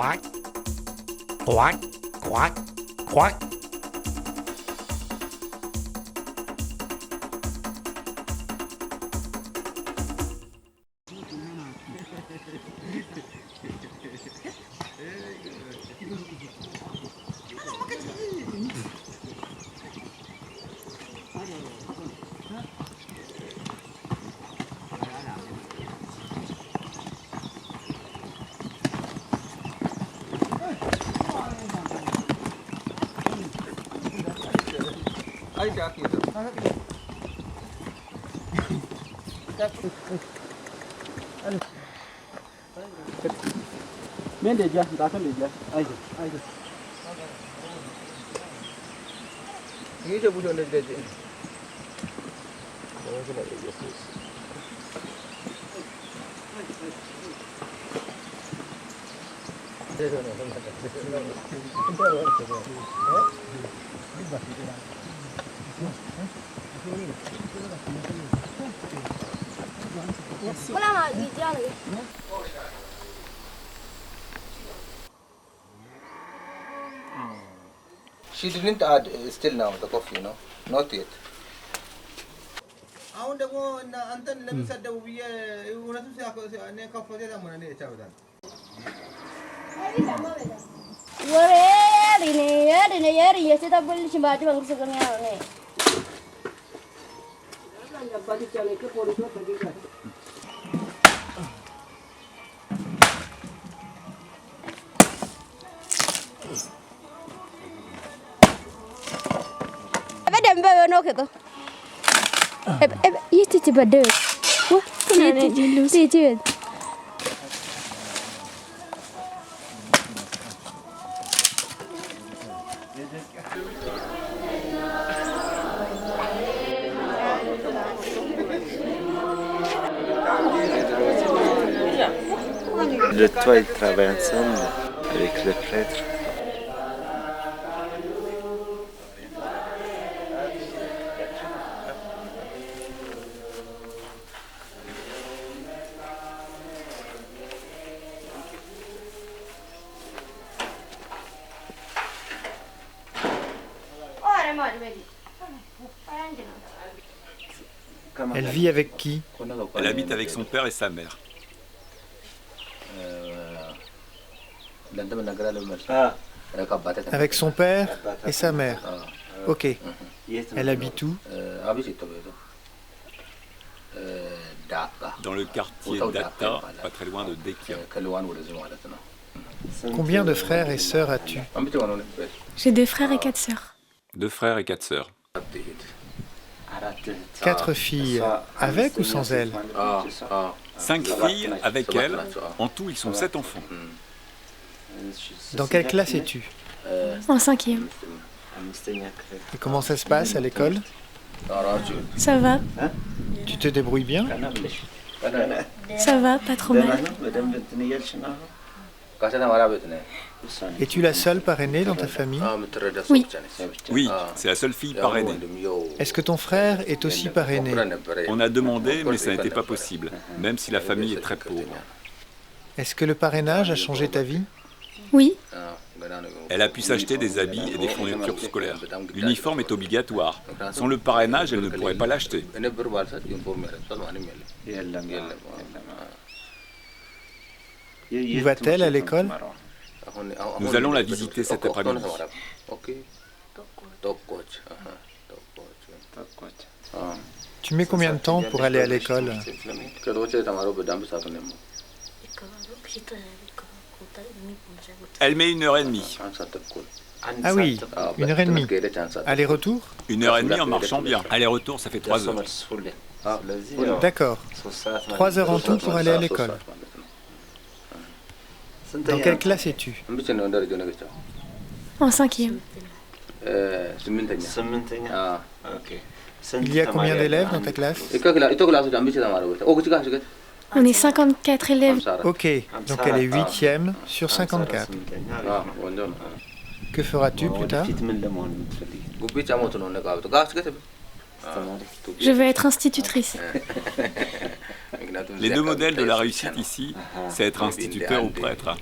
quack, quack, quack, quack. Men de ja, da kan de ja. Ai. Ni je bujo ne de. She didn't add still now the coffee, no? Not yet. አሁን ደግሞ አንተን ለሚሰደው ብዬ እውነቱ እኔ ከፎቴ ደግሞ እኔ እቻውታል ወሬ ሪኔ የር የሰተበልሽ ባዲ መንግስት ገኛ ነው በደንብ ነው ከቶ ይህቺ በደው ይህቺ Le toit il travaille ensemble avec le prêtre. Elle vit avec qui? Elle habite avec son père et sa mère. Avec son père et sa mère. Ok. Elle habite où? Dans le quartier d'Atta, pas très loin de Dekia. Combien de frères et sœurs as-tu? J'ai 2 frères et 4 sœurs. 2 frères et 4 sœurs. 4 filles, avec ou sans elle? 5 filles avec elle. En tout, ils sont 7 enfants. Dans quelle classe es-tu? En 5e. Et comment ça se passe à l'école? Ça va, Tu te débrouilles bien? ça va, pas trop mal. Es-tu la seule parrainée dans ta famille? Oui. Oui, c'est la seule fille parrainée. Est-ce que ton frère est aussi parrainé? On a demandé, mais ça n'était pas possible, même si la famille est très pauvre. Est-ce que le parrainage a changé ta vie? Oui, Elle a pu s'acheter des habits et des fournitures scolaires. L'uniforme est obligatoire. Sans le parrainage, elle ne pourrait pas l'acheter. Où va-t-elle à l'école? Nous allons la visiter cet après-midi. Tu mets combien de temps pour aller à l'école? Elle met 1h30. Ah oui, 1h30. Aller-retour? 1h30 en marchant bien. Aller-retour, ça fait 3 heures. D'accord. 3 heures en tout pour aller à l'école. Dans quelle classe es-tu? en 5e. Il y a combien d'élèves dans ta classe? On est 54 élèves. Ok, donc elle est 8e sur 54. Que feras-tu plus tard? Je veux être institutrice. Les 2 modèles de la réussite ici, c'est être instituteur ou prêtre.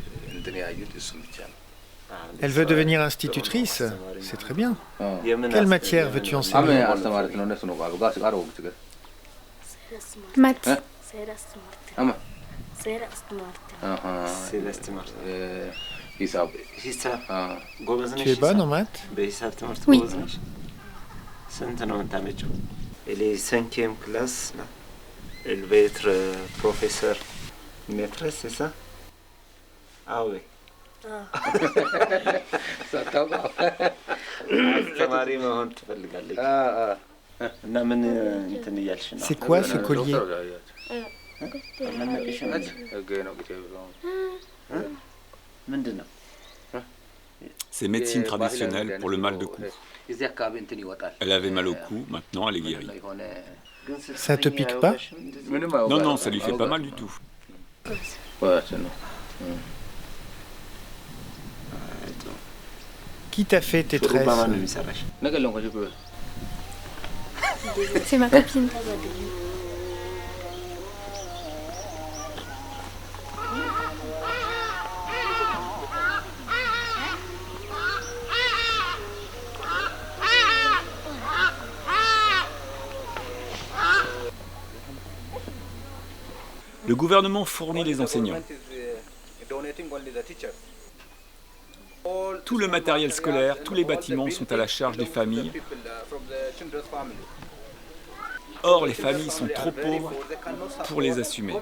Elle veut devenir institutrice. C'est très bien. Quelle matière veux-tu enseigner? Maths. Tu es bonne en maths? Oui. Elle est 5e classe. Là. Elle va être professeure. Maîtresse, c'est ça? Ah oui. ተማሪ መሆን ትፈልጋለች። እና ምን እንትን እያልሽ ነው? C'est quoi ce collier? ምንድን ነው? C'est médecine traditionnelle pour le mal de cou. Elle avait mal au cou, maintenant elle est guérie. Ça te pique pas? Non, non, ça lui fait pas mal du tout. Qui t'a fait tes tresses? C'est ma copine. Le gouvernement fournit les enseignants. Tout le matériel scolaire, tous les bâtiments sont à la charge des familles. Or, les familles sont trop pauvres pour les assumer.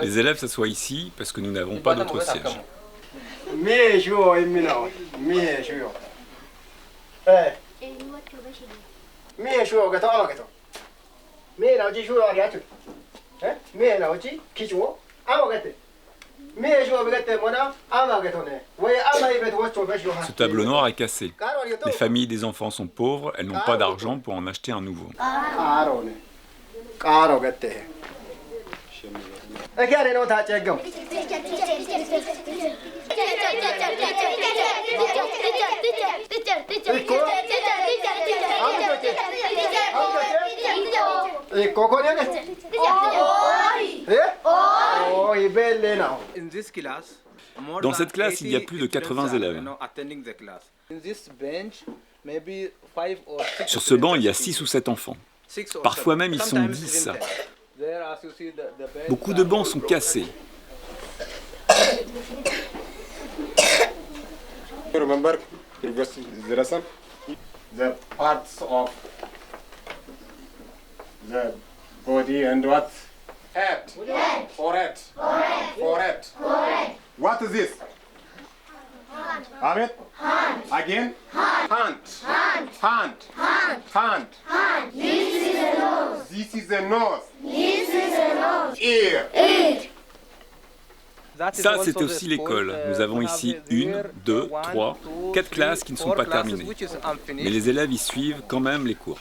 Les élèves s'assoient ici parce que nous n'avons pas d'autre siège. Ce tableau noir est cassé. Les familles des enfants sont pauvres, elles n'ont pas d'argent pour en acheter un nouveau. Dans cette classe, il y a plus de 80 élèves. Sur ce banc, il y a 6 ou 7 enfants. Parfois même, ils sont 10. Beaucoup de bancs sont cassés. Remember previous lesson? The parts of the body and what? Head. Forehead. Forehead. What is this? Ahmed? Again? Hand. Hand. Hand. This is the nose. Ear. Ça, c'est aussi l'école. Nous avons ici 1, 2, 3, 4 classes qui ne sont pas terminées. Mais les élèves y suivent quand même les cours.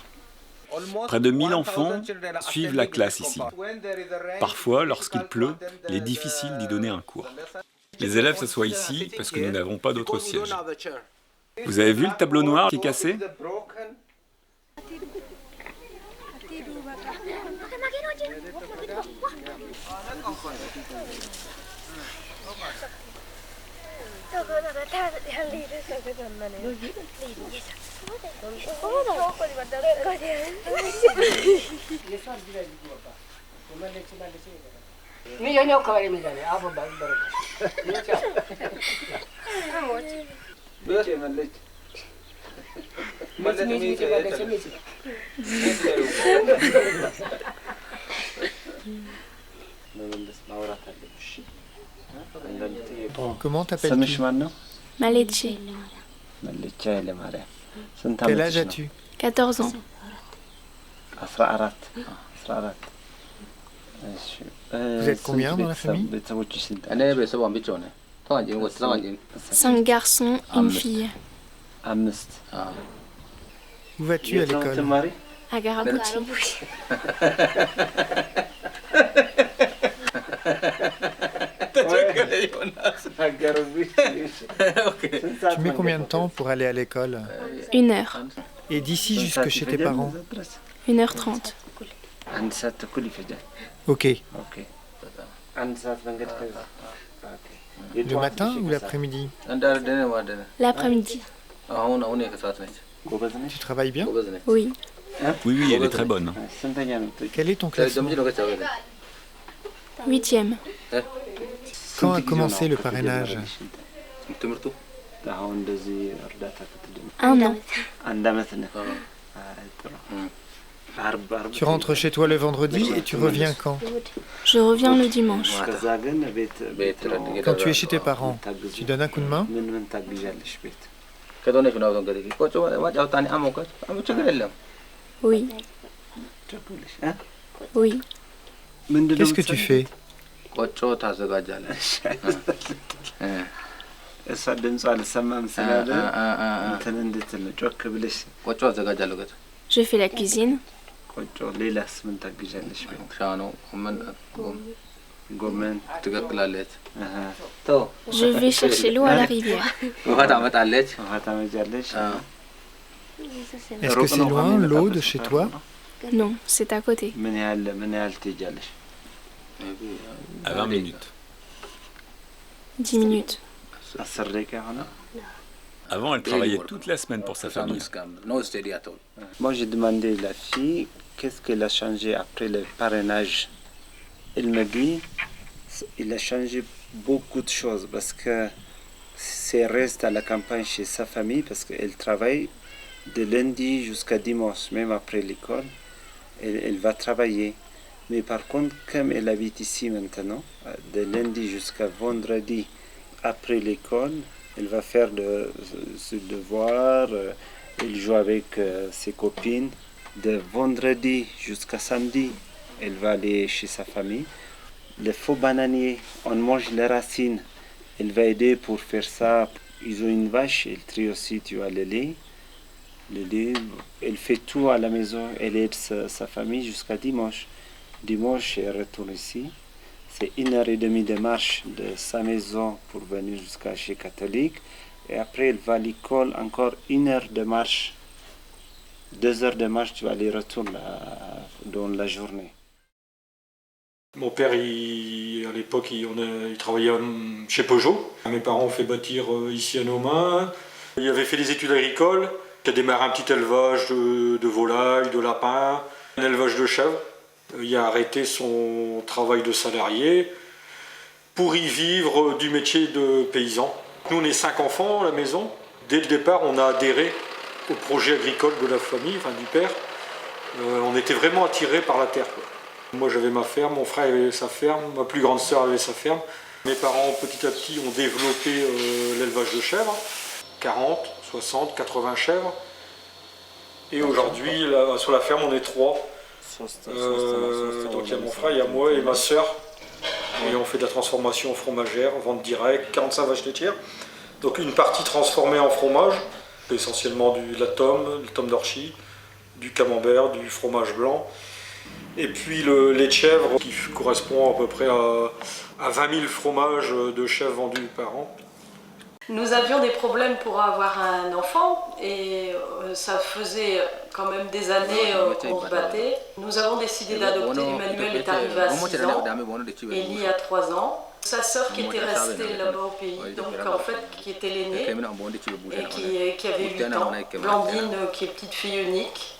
Près de 1000 enfants suivent la classe ici. Parfois, lorsqu'il pleut, il est difficile d'y donner un cours. Les élèves s'assoient ici parce que nous n'avons pas d'autre siège. Vous avez vu le tableau noir qui est cassé? Comment t'appelles-tu? Maleche. Quel âge as-tu? 14 ans. Vous êtes combien dans la famille? 5 garçons et une fille. Où vas-tu à l'école? À Garabuchi. Tu mets combien de temps pour aller à l'école? 1 heure. Et d'ici jusque chez tes parents? 1h30. Ok. Le matin ou l'après-midi? L'après-midi. Tu travailles bien? Oui. Oui, elle est très bonne. Quel est ton classement? 8e. Quand a commencé le parrainage? 1 an. Tu rentres chez toi le vendredi et tu reviens quand? Je reviens le dimanche. Quand tu es chez tes parents, tu donnes un coup de main? Oui. Oui. Qu'est-ce que tu fais? Je fais la cuisine. Je vais chercher l'eau à la rivière. Est-ce que c'est loin, l'eau de chez toi? Non, c'est à côté. À 20 minutes. 10 minutes. Avant, elle travaillait toute la semaine pour sa famille. Moi, j'ai demandé à la fille qu'est-ce qu'elle a changé après le parrainage. Elle me dit qu'il a changé beaucoup de choses parce que c'est reste à la campagne chez sa famille parce qu'elle travaille de lundi jusqu'à dimanche, même après l'école. Elle va travailler. Mais par contre, comme elle habite ici maintenant, de lundi jusqu'à vendredi après l'école, elle va faire ses devoirs, elle joue avec ses copines. De vendredi jusqu'à samedi, elle va aller chez sa famille. Les faux bananiers, on mange les racines. Elle va aider pour faire ça. Ils ont une vache, elle trie aussi, tu vois, le lait. Elle fait tout à la maison, elle aide sa famille jusqu'à dimanche. Dimanche, elle retourne ici. C'est 1h30 de marche de sa maison pour venir jusqu'à chez catholique. Et après, elle va à l'école, encore 1 heure de marche. 2 heures de marche, tu vas aller retourner dans la journée. Mon père, à l'époque, il travaillait chez Peugeot. Mes parents ont fait bâtir ici à nos mains. Il avait fait des études agricoles. Il a démarré un petit élevage de volailles, de lapins, un élevage de chèvres. Il a arrêté son travail de salarié pour y vivre du métier de paysan. Nous, on est 5 enfants à la maison. Dès le départ, on a adhéré au projet agricole de la famille, enfin du père. On était vraiment attirés par la terre, quoi. Moi, j'avais ma ferme, mon frère avait sa ferme, ma plus grande sœur avait sa ferme. Mes parents, petit à petit, ont développé l'élevage de chèvres. 40, 60, 80 chèvres. Et aujourd'hui, sur la ferme, on est 3. Donc il y a mon frère, il y a moi et ma sœur. Et on fait de la transformation fromagère, vente directe, 45 vaches laitières. Donc une partie transformée en fromage, essentiellement de la tome d'orchis, du camembert, du fromage blanc. Et puis le lait de chèvre qui correspond à peu près à 20 000 fromages de chèvre vendus par an. Nous avions des problèmes pour avoir un enfant et ça faisait quand même des années qu'on se battait. Nous avons décidé d'adopter. Emmanuel est arrivé à 6 ans, Ellie à 3 ans. Sa sœur qui était restée là-bas au pays, donc en fait qui était l'aînée et qui avait 8 ans. Blandine qui est petite fille unique.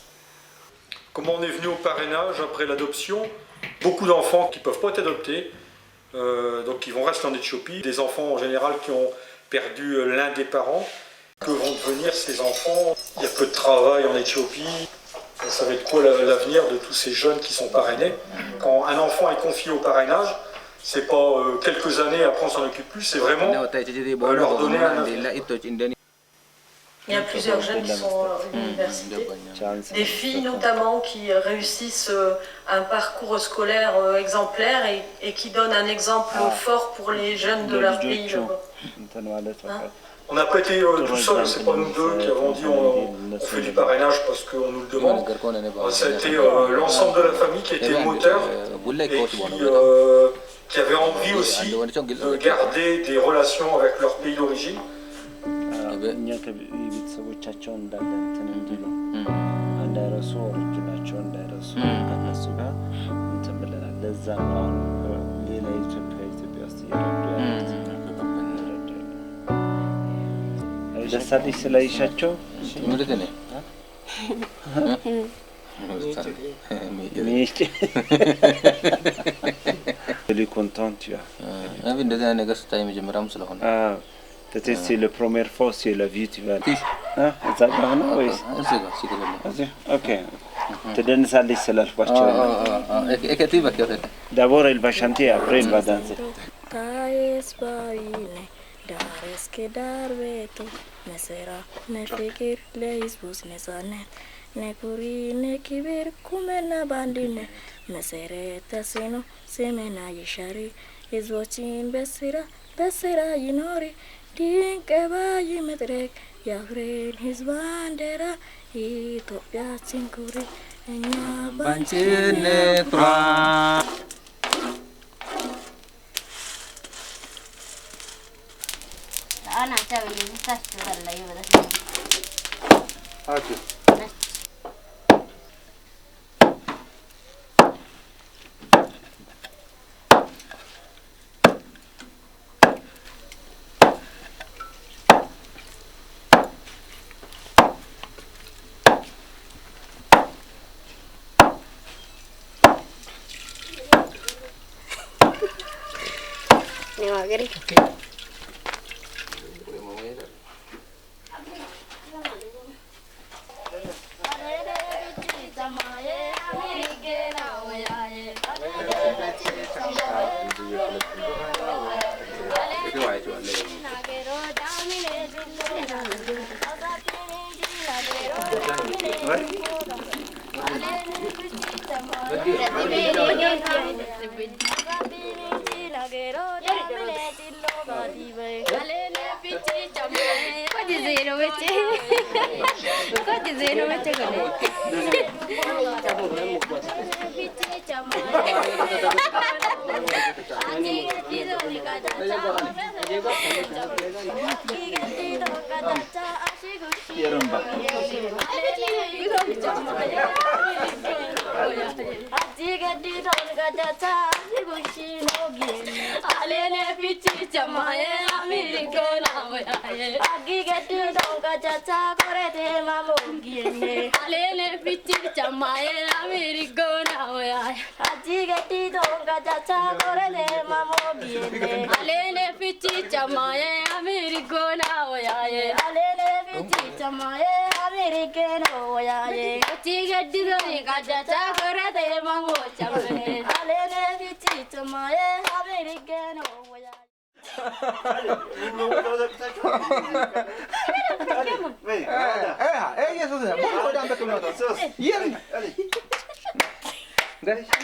Comment on est venu au parrainage après l'adoption? Beaucoup d'enfants qui ne peuvent pas être adoptés, donc qui vont rester en Éthiopie. Des enfants en général qui ont perdu l'un des parents. Que vont devenir ces enfants? Il y a peu de travail en Éthiopie. Ça va être quoi l'avenir de tous ces jeunes qui sont parrainés? Quand un enfant est confié au parrainage, c'est pas quelques années après on s'en occupe plus, c'est vraiment leur donner un avenir. Il y a plusieurs jeunes qui sont à l'université, des filles notamment qui réussissent un parcours scolaire exemplaire et qui donnent un exemple fort pour les jeunes de leur pays. On n'a pas été tout seul, c'est pas nous deux qui avons dit on fait du parrainage parce qu'on nous le demande. Ça a été l'ensemble de la famille qui a été moteur et qui avait envie aussi de garder des relations avec leur pays d'origine. እኛ ከቤተሰቦቻቸው እንዳለ እንትን እንዲሉ ሰዎች ናቸው እንዳይረሱ ከነሱ ጋር እንትን ብለናል። ለዛ ነው አሁን ሌላ ኢትዮጵያ ውስጥ ደሳለኝ ስላይሻቸው ምርጥ ነው። really content tu vois. Avec des années que ça me j'aimerais me cela. Peut-être c'est la première fois c'est la vie tu vois. Hein? Ça va non oui. C'est ça. OK. ትደንሳለች ስላልኳቸው d'abord elle va chanter après elle va danser. Dares que dar veto, me será, me fikir, le isbus ne zanet, ne kuri, ne kibir, kumena bandine, me sere tasino, semena yishari, isbochin besira yinori, dinke ba yimetrek, yagrin his bandera, Ethiopia cinkuri, enya banchine tra. أنا أسوي مستشفى ولا يوم هاتي Yes.